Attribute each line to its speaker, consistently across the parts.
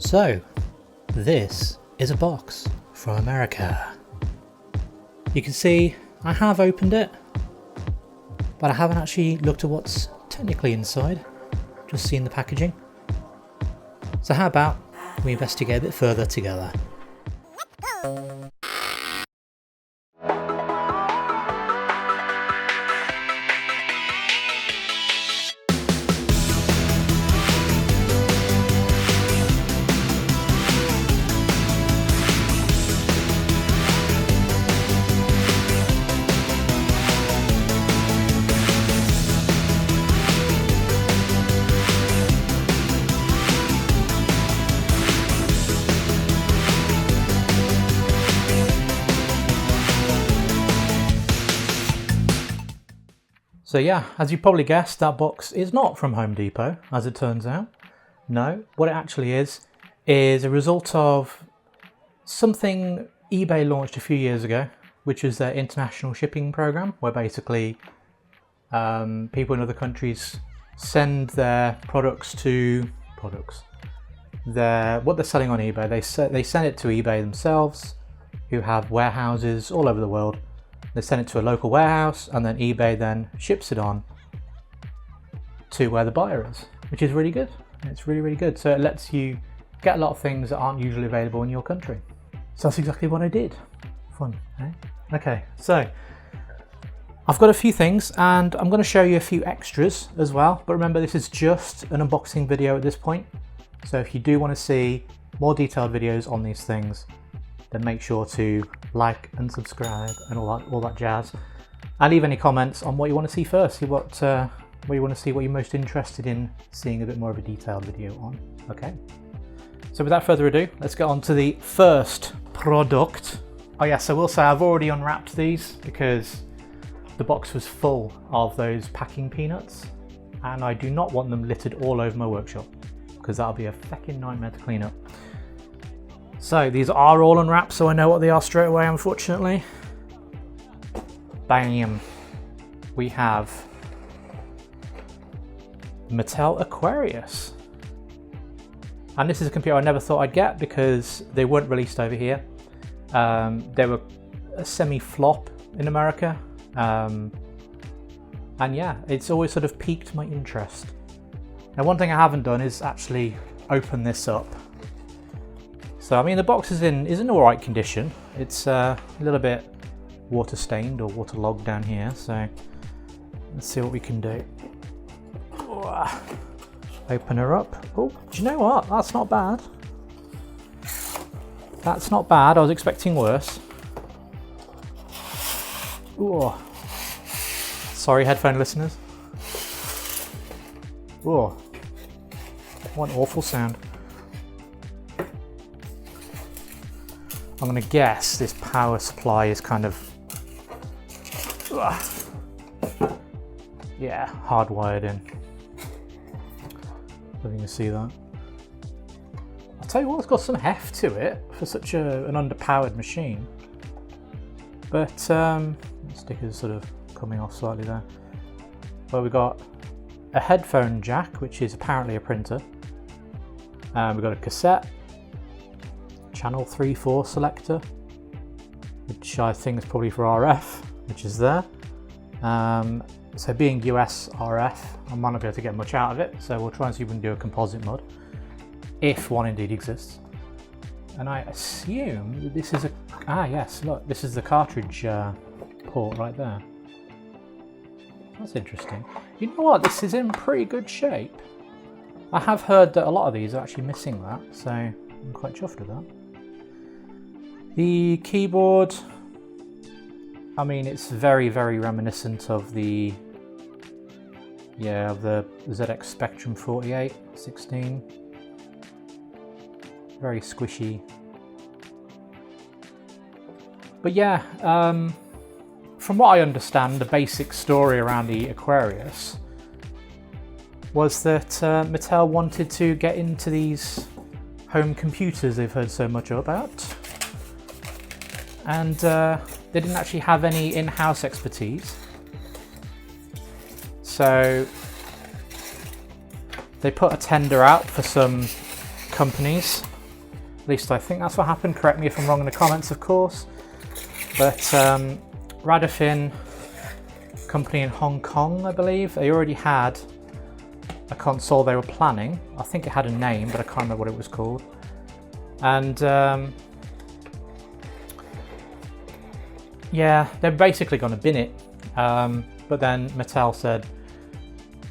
Speaker 1: So, this is a box from America. You can see I have opened it, but I haven't actually looked at what's technically inside, just seen the packaging. So how about we investigate a bit further together? So yeah, as you probably guessed, that box is not from Home Depot, as it turns out. No, what it actually is a result of something eBay launched a few years ago, which is their international shipping program, where basically people in other countries send their products to what they're selling on eBay. They send it to eBay themselves, who have warehouses all over the world. They send it to a local warehouse, and then eBay then ships it on to where the buyer is, which is really good. It's really, really good. So it lets you get a lot of things that aren't usually available in your country. So that's exactly what I did. Fun, eh? Okay, so I've got a few things, and I'm going to show you a few extras as well. But remember, this is just an unboxing video at this point. So if you do want to see more detailed videos on these things, then make sure to like and subscribe and all that jazz, and leave any comments on what you want to see first. What you want to see, what you're most interested in seeing a bit more of a detailed video on. Okay, so without further ado, let's get on to the first product. Oh yes, I will say I've already unwrapped these because the box was full of those packing peanuts, and I do not want them littered all over my workshop because that'll be a feckin' nightmare to clean up. So these are all unwrapped, so I know what they are straight away, unfortunately. Bam! We have Mattel Aquarius. And this is a computer I never thought I'd get because they weren't released over here. They were a semi-flop in America. And yeah, it's always sort of piqued my interest. Now, one thing I haven't done is actually open this up. So I mean, the box is in all right condition. It's a little bit water stained or waterlogged down here. So let's see what we can do. Open her up. Oh, do you know what? That's not bad. That's not bad. I was expecting worse. Ooh. Sorry, headphone listeners. Oh, what an awful sound. I'm going to guess this power supply is kind of, yeah, hardwired in. I don't think you can see that. I'll tell you what, it's got some heft to it for such an underpowered machine. But the sticker's sort of coming off slightly there. Well, we've got a headphone jack, which is apparently a printer. We've got a cassette. Channel 3/4 selector, which I think is probably for RF, which is there. So being US RF, I might not be able to get much out of it, so we'll try and see if we can do a composite mod, if one indeed exists. And I assume that this is yes, look, this is the cartridge port right there. That's interesting. You know what, this is in pretty good shape. I have heard that a lot of these are actually missing that, so I'm quite chuffed with that. The keyboard, I mean, it's very, very reminiscent of the ZX Spectrum 48, 16. Very squishy. But yeah, from what I understand, the basic story around the Aquarius was that Mattel wanted to get into these home computers they've heard so much about. And they didn't actually have any in-house expertise. So they put a tender out for some companies. At least I think that's what happened. Correct me if I'm wrong in the comments, of course. But Radifin company in Hong Kong, I believe, they already had a console they were planning. I think it had a name, but I can't remember what it was called. And yeah, they're basically going to bin it. But then Mattel said,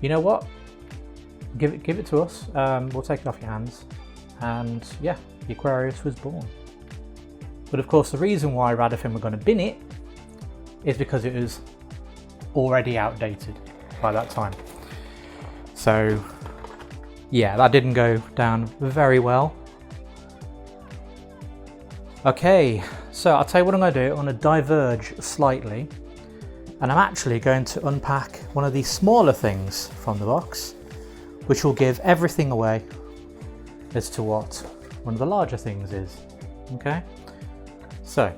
Speaker 1: you know what? Give it to us. We'll take it off your hands. And yeah, the Aquarius was born. But of course, the reason why Radifin were going to bin it is because it was already outdated by that time. So yeah, that didn't go down very well. Okay, so I'll tell you what I'm going to do. I'm going to diverge slightly, and I'm actually going to unpack one of these smaller things from the box, which will give everything away as to what one of the larger things is. Okay, so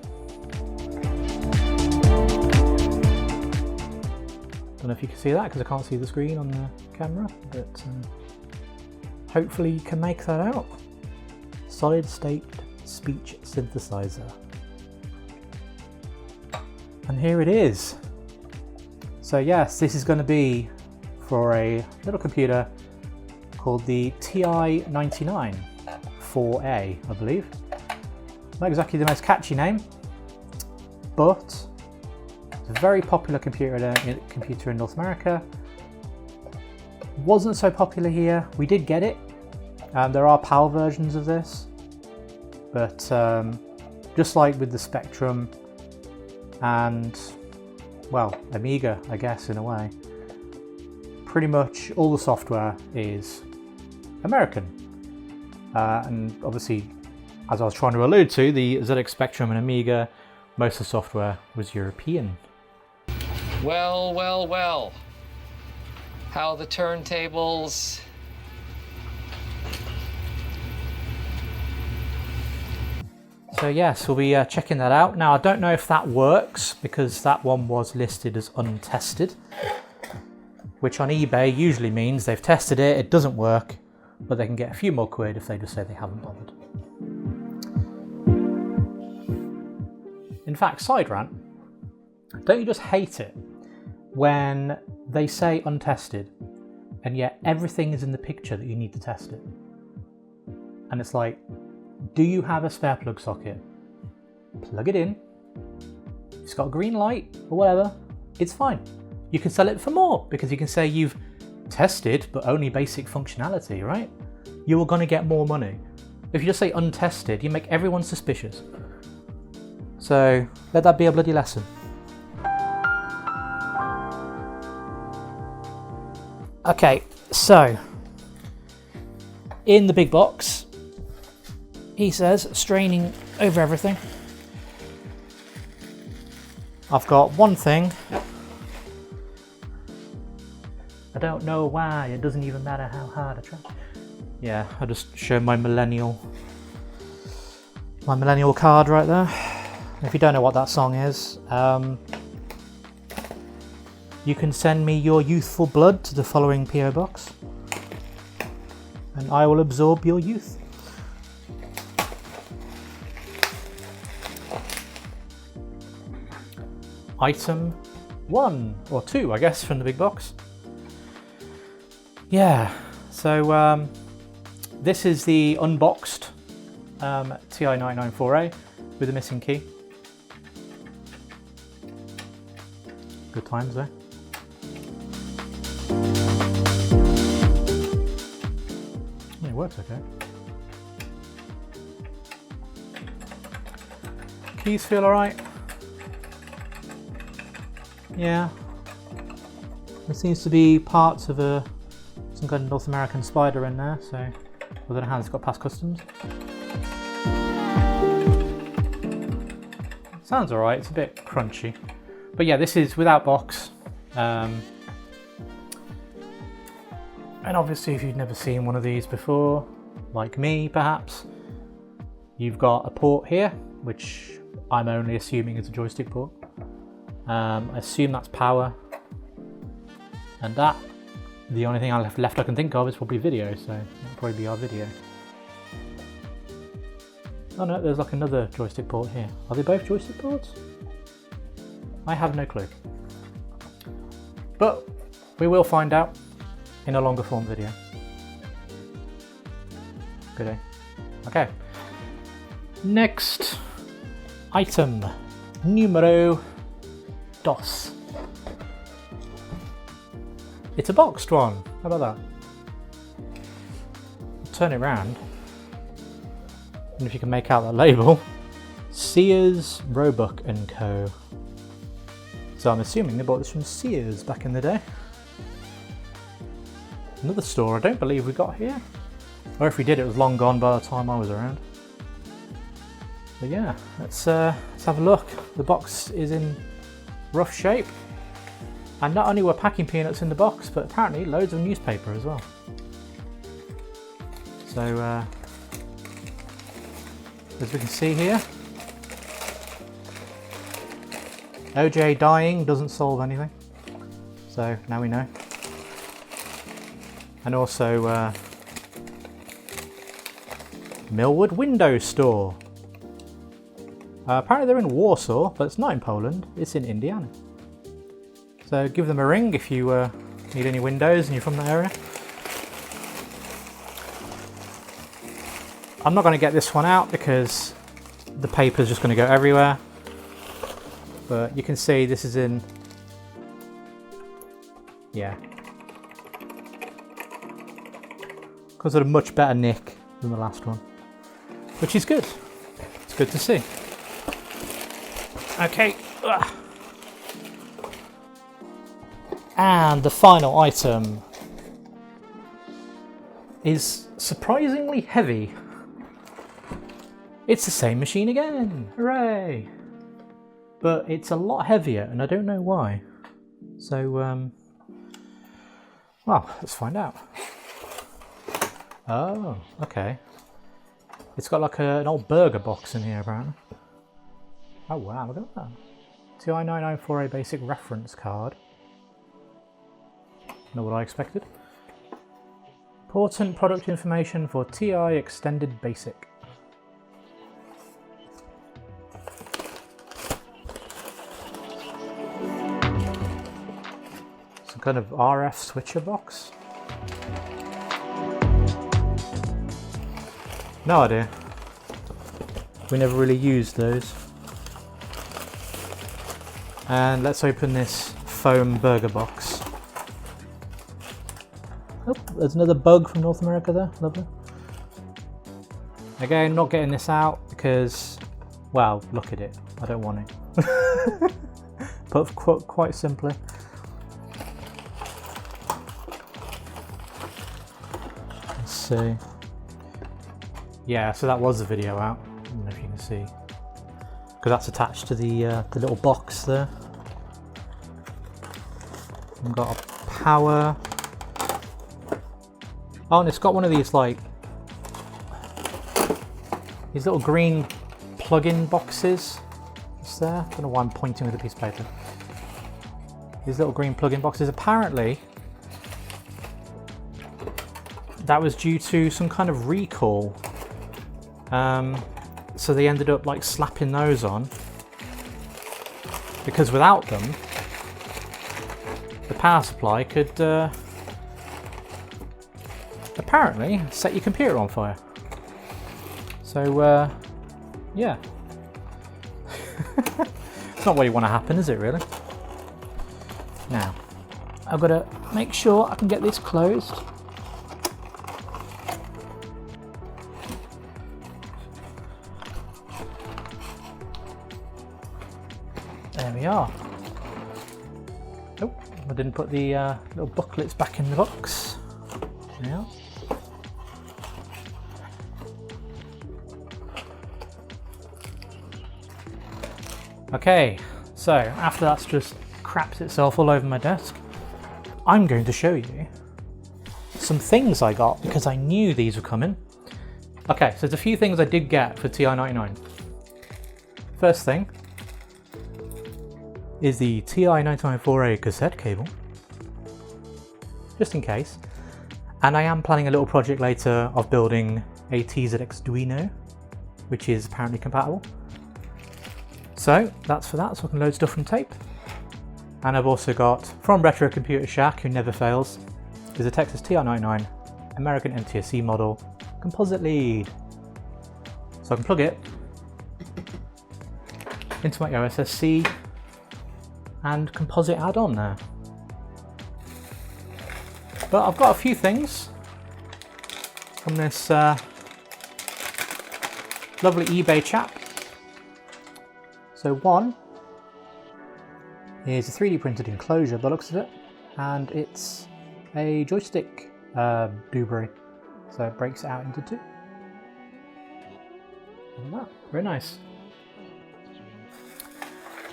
Speaker 1: don't know if you can see that because I can't see the screen on the camera, but hopefully you can make that out. Solid state speech synthesizer. And here it is. So yes, this is going to be for a little computer called the TI-99 4A, I believe. Not exactly the most catchy name, but it's a very popular computer in North America. Wasn't so popular here. We did get it. There are PAL versions of this, but just like with the Spectrum and, well, Amiga, I guess, in a way, pretty much all the software is American. And obviously, as I was trying to allude to, the ZX Spectrum and Amiga, most of the software was European.
Speaker 2: Well, well, well. How the turntables.
Speaker 1: So yes, we'll be checking that out. Now I don't know if that works because that one was listed as untested, which on eBay usually means they've tested it, it doesn't work, but they can get a few more quid if they just say they haven't bothered. In fact, side rant, don't you just hate it when they say untested and yet everything is in the picture that you need to test it? And it's like, do you have a spare plug socket? Plug it in. It's got a green light or whatever, it's fine. You can sell it for more because you can say you've tested but only basic functionality, right? You are going to get more money. If you just say untested, you make everyone suspicious. So let that be a bloody lesson. Okay, so in the big box, he says, straining over everything, I've got one thing. I don't know why, it doesn't even matter how hard I try. Yeah, I'll just show my millennial card right there. If you don't know what that song is, you can send me your youthful blood to the following PO box, and I will absorb your youth. Item 1 or 2, I guess, from the big box. Yeah, so this is the unboxed TI-99 with a missing key. Good times there. It works okay. Keys feel alright. Yeah. There seems to be parts of some kind of North American spider in there, so I don't know how it's got past customs. Sounds alright, it's a bit crunchy. But yeah, this is without box. And obviously if you've never seen one of these before, like me perhaps, you've got a port here, which I'm only assuming is a joystick port. I assume that's power. And that, the only thing left I can think of is probably video, so that'll probably be our video. Oh no, there's like another joystick port here. Are they both joystick ports? I have no clue. But we will find out in a longer form video. Good day. Okay. Next item. Numero dos. It's a boxed one. How about that? Turn it around. And if you can make out that label, Sears, Roebuck & Co. So I'm assuming they bought this from Sears back in the day. Another store I don't believe we got here. Or if we did, it was long gone by the time I was around. But yeah, let's have a look. The box is in rough shape. And not only were packing peanuts in the box, but apparently loads of newspaper as well. So, as we can see here, OJ dying doesn't solve anything. So now we know. And also, Millwood Window Store. Apparently they're in Warsaw, but it's not in Poland, it's in Indiana. So give them a ring if you need any windows and you're from that area. I'm not going to get this one out because the paper is just going to go everywhere. But you can see this is in, yeah, because of a much better nick than the last one, which is good. It's good to see. Okay. Ugh. And the final item is surprisingly heavy. It's the same machine again, hooray! But it's a lot heavier and I don't know why. So, well, let's find out. Oh, okay. It's got like an old burger box in here apparently. Oh wow, look at that. TI-9948 basic reference card. Not what I expected. Important product information for TI Extended Basic. Some kind of RF switcher box. No idea. We never really used those. And let's open this foam burger box. Oh, there's another bug from North America there, lovely. Again, not getting this out because, well, look at it, I don't want it. But quite simply. Let's see. Yeah, so that was the video out, I don't know if you can see. Because that's attached to the little box there. We've got a power. Oh, and it's got one of these like these little green plug-in boxes. It's there. I don't know why I'm pointing with a piece of paper. These little green plug-in boxes. Apparently, that was due to some kind of recall. So they ended up like slapping those on because without them, the power supply could apparently set your computer on fire. So yeah, it's not what you want to happen, is it really? Now, I've got to make sure I can get this closed. There we are. Oh, I didn't put the little booklets back in the box. Yeah. Okay, so after that's just crapped itself all over my desk, I'm going to show you some things I got because I knew these were coming. Okay, so there's a few things I did get for TI-99. First thing is the TI-9948 cassette cable, just in case. And I am planning a little project later of building a TZX Duino which is apparently compatible. So that's for that, so I can load stuff from tape. And I've also got, from Retro Computer Shack, who never fails, is a Texas TR-99 American NTSC model composite lead. So I can plug it into my OSSC and composite add-on there. But I've got a few things from this lovely eBay chap. So one is a 3D printed enclosure by the looks of it, and it's a joystick doobry, so it breaks it out into two. Look at that, very nice.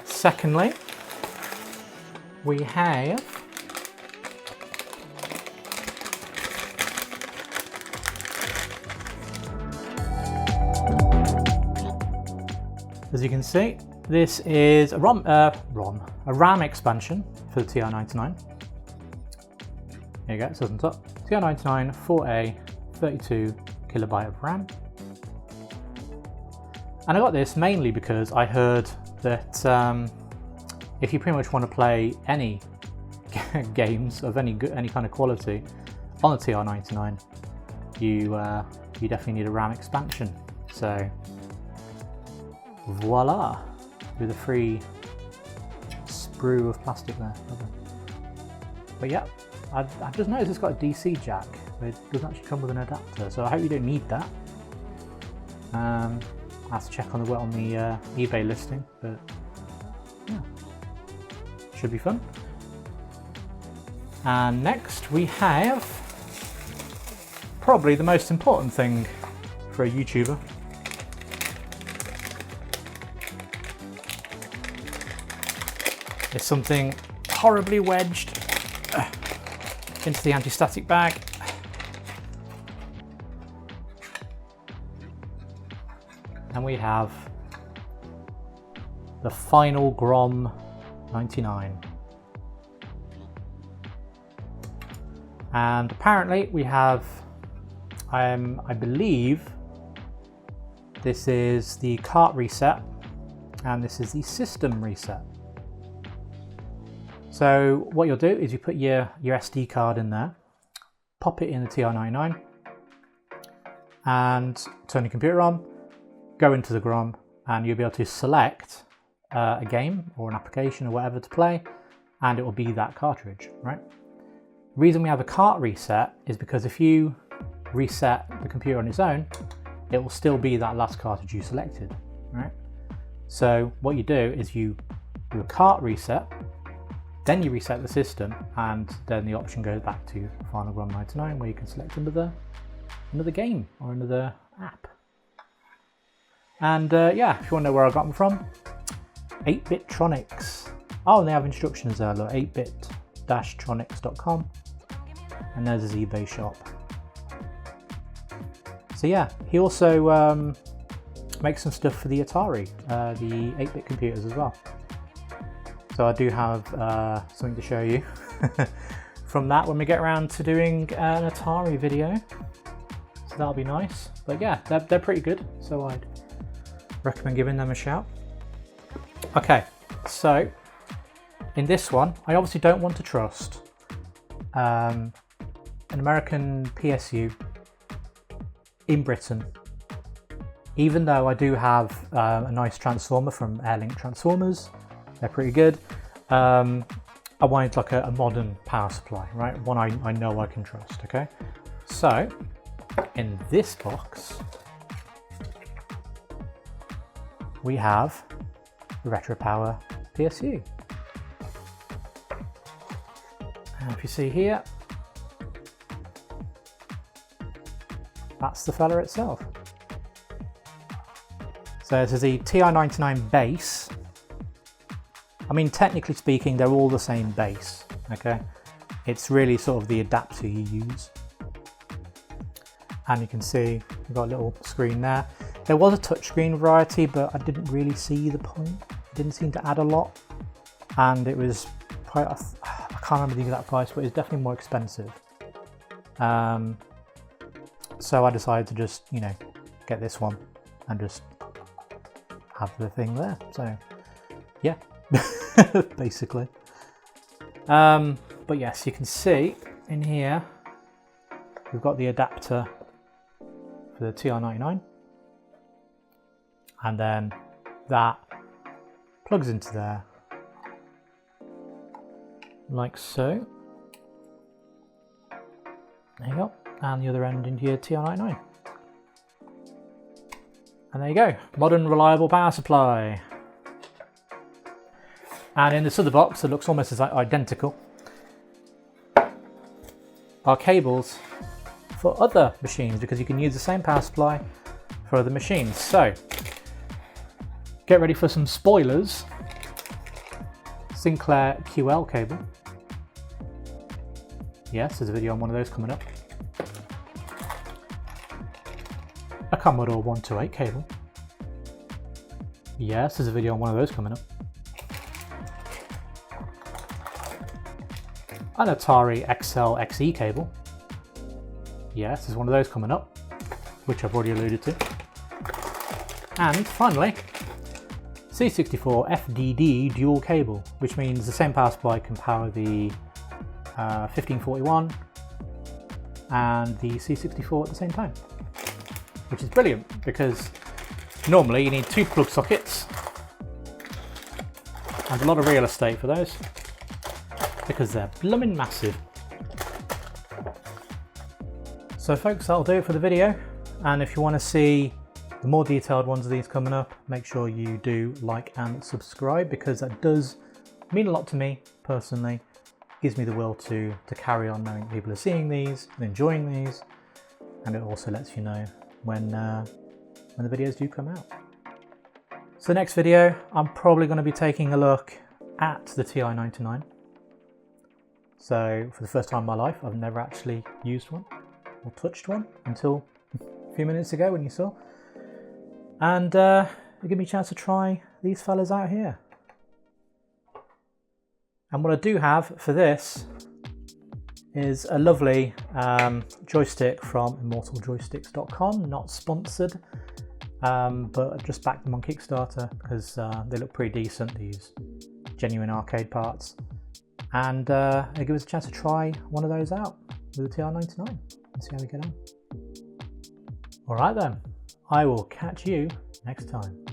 Speaker 1: Secondly, we have as you can see, this is a RAM expansion for the TR-99. There you go, it says on top. TR-99 4A 32 kilobyte of RAM. And I got this mainly because I heard that if you pretty much want to play any games of any kind of quality on the TR-99, you definitely need a RAM expansion. So voila, with a free sprue of plastic there. But yeah, I've just noticed it's got a DC jack, but it doesn't actually come with an adapter, so I hope you don't need that. I have to check on the eBay listing, but yeah, should be fun. And next we have probably the most important thing for a YouTuber. It's something horribly wedged into the anti-static bag. And we have the final Grom 99. And apparently we have, I believe, this is the cart reset and this is the system reset. So what you'll do is you put your SD card in there, pop it in the TR-99 and turn your computer on, go into the Grom, and you'll be able to select a game or an application or whatever to play, and it will be that cartridge, right? The reason we have a cart reset is because if you reset the computer on its own, it will still be that last cartridge you selected, right? So what you do is you do a cart reset, then you reset the system, and then the option goes back to Final Grom 99 where you can select another game or another app. And yeah, if you want to know where I got them from, 8BitTronics. Oh, and they have instructions there, look, 8bit-tronics.com, and there's his eBay shop. So yeah, he also makes some stuff for the Atari, the 8-bit computers as well. So I do have something to show you from that when we get around to doing an Atari video. So that'll be nice. But yeah, they're pretty good, so I'd recommend giving them a shout. Okay, so in this one, I obviously don't want to trust an American PSU in Britain, even though I do have a nice transformer from Airlink Transformers. They're pretty good. I wanted like a modern power supply, right? One I know I can trust, okay? So, in this box, we have the RetroPower PSU. And if you see here, that's the fella itself. So this is the TR-99 base. I mean, technically speaking, they're all the same base, okay? It's really sort of the adapter you use. And you can see we've got a little screen there. There was a touchscreen variety, but I didn't really see the point. It didn't seem to add a lot. And it was quite, I can't remember the exact price, but it's definitely more expensive. So I decided to just, you know, get this one. and just have the thing there. So yeah, basically. But yes, you can see in here we've got the adapter for the TR99, and then that plugs into there like so. There you go, and the other end into your TR99. And there you go, modern reliable power supply. And in this other box that looks almost as identical are cables for other machines, because you can use the same power supply for other machines. So get ready for some spoilers. Sinclair QL cable. Yes, there's a video on one of those coming up. A Commodore 128 cable. Yes, there's a video on one of those coming up. An Atari XL XE cable. Yes, there's one of those coming up, which I've already alluded to. And finally, C64 FDD dual cable, which means the same power supply can power the 1541 and the C64 at the same time, which is brilliant because normally you need 2 plug sockets and a lot of real estate for those because they're blooming massive. So folks, that'll do it for the video, and if you want to see the more detailed ones of these coming up, make sure you do like and subscribe, because that does mean a lot to me personally. It gives me the will to carry on knowing people are seeing these and enjoying these, and it also lets you know when the videos do come out. So the next video, I'm probably going to be taking a look at the TI-99. So for the first time in my life, I've never actually used one or touched one until a few minutes ago when you saw. And it'll give me a chance to try these fellas out here. And what I do have for this is a lovely joystick from immortaljoysticks.com, not sponsored, but I've just backed them on Kickstarter because they look pretty decent. They use genuine arcade parts, and it gives us a chance to try one of those out with the TR-99 and see how we get on. Alright then, I will catch you next time.